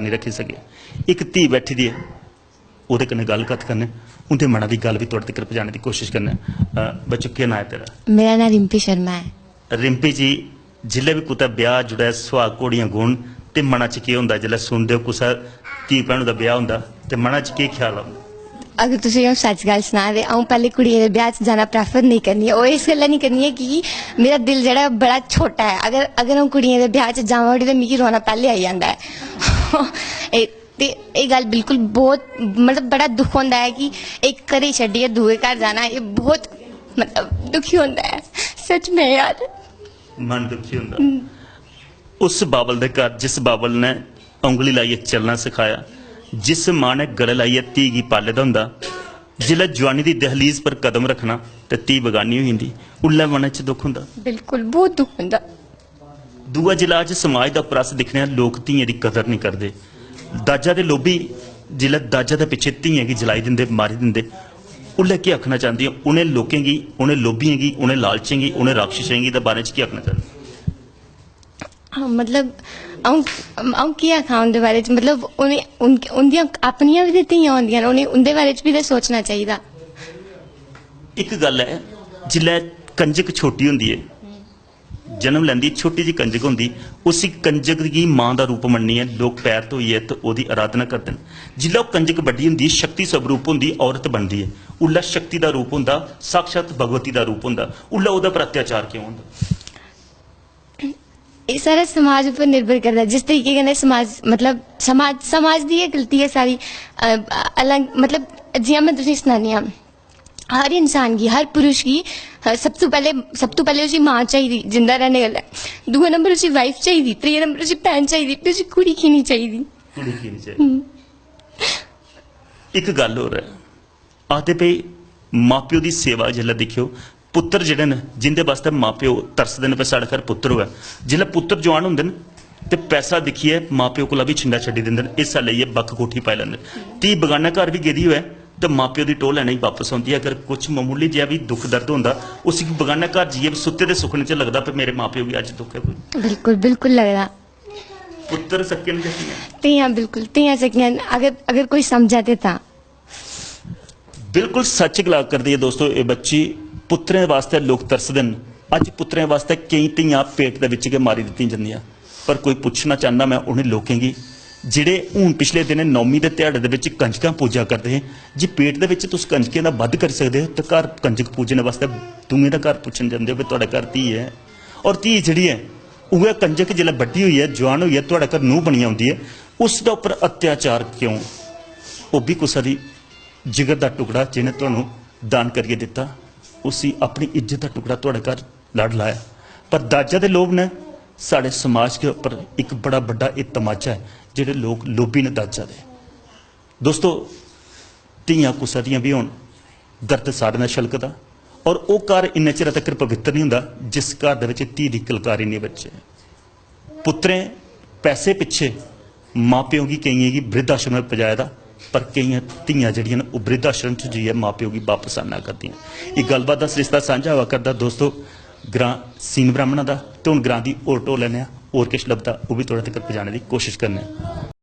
नहीं रखी सके। एक धी बैठी दी है ਉਹਦੇ कन्नै गल कत करने उनके मना की गल भी तुहाडे तक पहुँचाने की कोशिश करने। बच्चों क्या नाम है तेरा? मेरा नाम रिम्पी शर्मा है। रिम्पी जी जिल्ले भी कुतै ब्याह जुड़े सुहाग घोड़ियां गुण ते मना च केह् हुंदा जिल्ले सुनदे हो कुसै धी भैन दा ब्याह हुंदा ते मना च केह् ख्याल आउंदा? अगर तुझे सच गल सुना दे अऊं पहले कुड़ी दे ब्याह च जाना प्रेफर नहीं करनी है। और इस गल्ला नहीं करनी है कि मेरा दिल जेड़ा बड़ा छोटा है। अगर अऊं कुड़ियें दे ब्याह च जावां ते मिगी रोना पहले आई जांदा है। ते ये गल बिल्कुल बहुत मतलब बड़ा दुख होंदा है कि एक घरे छड्डियै दूए घर जाना ये बहुत मतलब दुखी होंदा है सच में यार। मन दुखी हुंदा उस बाबल दे घर जिस बाबल ने उंगली लाइयै चलना सिखाया, जिस मां ने गले लाइयै धी गी पाले दा हुंदा, जिल्लै जवानी दी दहलीज पर कदम रखना ते धी बगानी होई जंदी उल्लै मन च दुख हुंदा। बिल्कुल बहुत दुख हुंदा। दूआ जिला अज समाज दा उप्पर अस दिक्खने लोक धियें दी कदर नहीं करदे। दाजा दे लोभी जिल्लै दाजा दे पिच्छे धियें गी जलाई दिंदे मारी दिंदे उल्लै केह् आखना चाहंदी है उन्हें लोकें गी उन्हें लोभियें गी उन्हें लालचें गी उन्हें राक्षसें गी दे बारे च केह् आखना चाहंदी? हाँ मतलब अऊं केह् आखां उंदे बारे च मतलब उंदियां अपनियां भी धियां होंदियां उन्हें उंदे बारे च भी ते सोचना चाहिदा। एक गल है जिल्लै कंजक छोटी होंदी है जन्म लैंदी छोटी जी कंजक होंदी उसी कंजक की मां का रूप मन्नियै लोग पैर धोइयै तो ओदी आराधना करते हैं। जिल्लै ओह कंजक बड्डी होंदी शक्ति स्वरूप होंदी औरत बनती है उल्लै शक्ति का रूप होंदा साक्षात भगवती का रूप होंदा उल्लै ओहदे पर अत्याचार क्यों होंदा? ये सारा समाज पर निर्भर करता है जिस तरीके कन्नै समाज मतलब समाज दी गलती है सारी। अलग मतलब जियां मैं तुसेंगी सनानी आं हर इंसान की हर पुरुष की सब तो पहले उसी मां चाहिए जिंदा रहने गल्ला, दूए नंबर उसी वाइफ चाहिए, त्रीए नंबर उसी भैन चाहिए, फिर उसी कुड़ी की नहीं चाहिए। एक गल होर है आखदे पे मां प्यो की सेवा जिल्लै दिक्खियो पुत्र जिहड़े न जिंदे वास्ते मां प्यो तरसदे न पे साढ़े घर पुत्र होवे जिल्लै पुत्र जवान होंदे न ते पैसा दिक्खिए मां प्यो कोला भी छिंडा छड्डी दिंदे न हिस्सा लेइयै बक्ख कोठी पाई लैंदे धी बगाना घर भी गेदी होए तो मां प्यो की टोह लैने वापस आती है। अगर कुछ मामूली जिहा भी दुख दर्द होंदा उसी बगाना घर जाइए सुत्ते दे सुखने च लगदा पे मेरे मां प्यो की अज दुख है कोई। बिल्कुल बिल्कुल लगदा पुत्र सके न जतियां तियां बिल्कुल तियां सकियां अगर कोई समझा ते तां बिल्कुल सच गला करदी है दोस्तों। ये बच्ची पुत्रें वास्ते लोग तरसदे न अज पुत्रें वास्ते कई धियां पेट दे विच गै मारी दित्तियां जंदियां पर कोई पुछना चाहता मैं उन्हें लोगों की जिहड़े हूँ पिछले दिन नौवीं के ध्याड़े दे विच कंजकां पूजा करते हैं जे पेट दे विच तुस कंजकें दा वध कर सकते हो तो घर कंजक पूजने वास्ते दूएं दा घर पुछन जांदे हो कि तुहाडे घर धी है और धी जिहड़ी है उह कंजक जिल्लै बड्डी हुई है जवान हुई है तुहाडे घर नूंह बनी आउंदी है उसके उपर अत्याचार क्यों? वह भी कुसै दी जिगर का टुकड़ा जिन्हें तुहानूं दान करिए दिता उसी अपनी इज्जत का टुकड़ा तुहाडे घर लड़ लाया पर दाजा दे लोभ ने साढ़े समाज के ऊपर एक बड़ा बड़ा एक तमाचा है जिहड़े लोग लोभी ने दाजा दे। दोस्तों धियां कुसै दियां भी होण दर्द सारे नाल छलकदा और वह घर इन्ने चिर तक पवित्र नहीं हुंदा जिस घर दे विच धी दी कलकारी नहीं बचे। पुत्रें पैसे पिछे माँ प्यो की कईएं की वृद्ध आश्रम पजाए दा पर कई धियां जिहड़ियां ओह वृद्ध आश्रम च जाइए माँ प्यो की वापस आना करदियां। एक गलबात का सरिस्ता साझा हुआ करता दोस्तों ग्रां सीन ब्राह्मणा का तो हुण ग्रां की होर टोह लैने होर किश लभदा वह भी थोड़े तक पजाने की कोशिश करने।